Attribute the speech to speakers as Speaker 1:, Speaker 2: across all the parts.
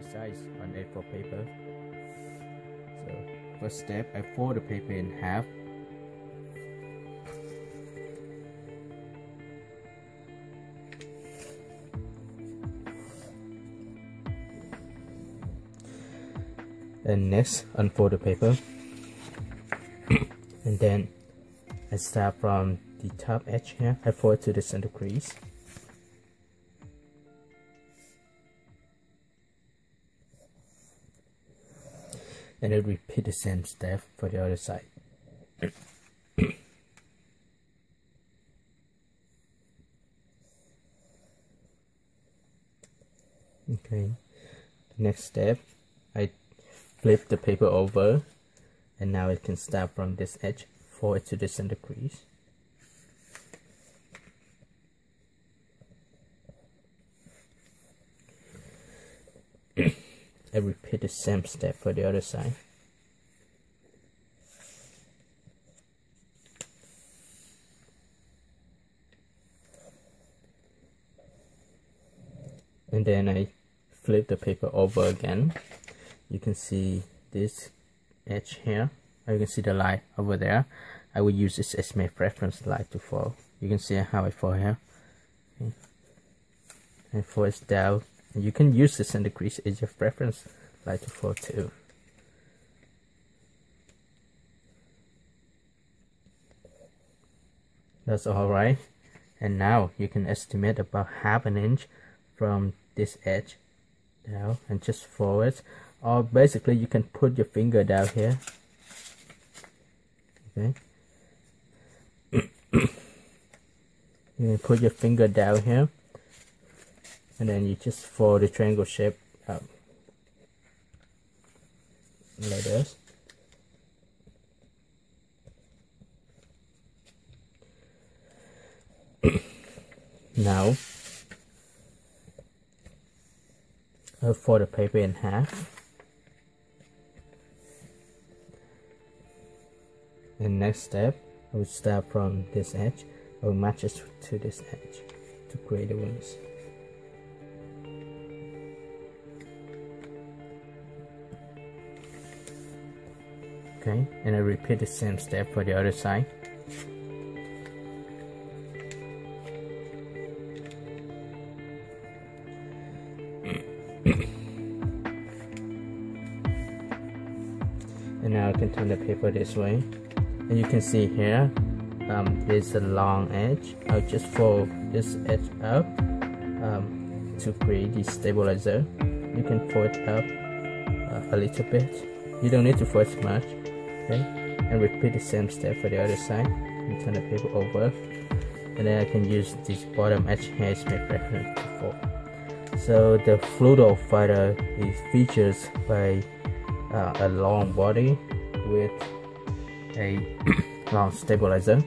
Speaker 1: exercise on A4 paper. So first step, I fold the paper in half. And next, unfold the paper. And then I start from the top edge here. I fold to the center crease. And I repeat the same step for the other side. Okay. Next step, I flip the paper over, and now it can start from this edge forward to the center crease. I repeat the same step for the other side. And then I flip the paper over again. You can see this edge here. You can see the line over there. I will use this as my reference line to fold. You can see how I fold here. Okay. And fold it down. And you can use the center crease as your reference line to fold too. That's alright. And now you can estimate about half an inch from this edge down and just fold it. Or basically you can put your finger down here. Okay. You can put your finger down here, and then you just fold the triangle shape up like this. Now I'll fold the paper in half. And next step, I will start from this edge. I will match it to this edge to create the wings. Okay, and I repeat the same step for the other side. And now I can turn the paper this way. And you can see here, there's a long edge. I'll just fold this edge up to create the stabilizer. You can fold it up a little bit. You don't need to fold too much. Okay, and repeat the same step for the other side. And turn the paper over, and then I can use this bottom edge here as my reference to fold. So the Fluido fighter is featured by a long body with a long stabilizer.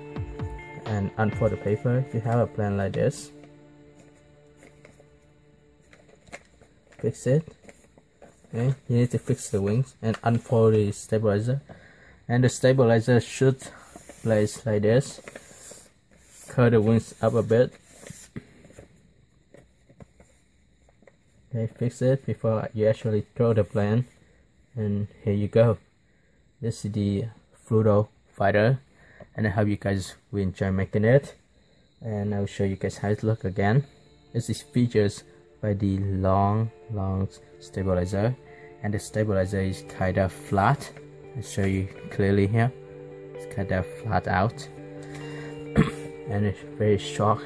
Speaker 1: And unfold the paper. If you have a plan like this, fix it. Okay, you need to fix the wings and unfold the stabilizer. And the stabilizer should place like this. Curl the wings up a bit. Okay, fix it before you actually throw the plan. And here you go. This is the Fluido fighter, and I hope you guys will enjoy making it. And I'll show you guys how it looks again. This is featured by the long stabilizer, and the stabilizer is kind of flat. I'll show you clearly here. It's kind of flat out, and it's very short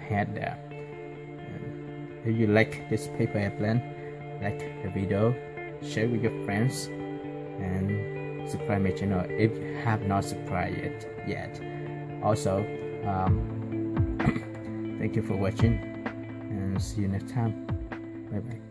Speaker 1: head there. And if you like this paper airplane, like the video, share with your friends, and subscribe my channel if you have not subscribed yet. Also, thank you for watching, and see you next time. Bye bye.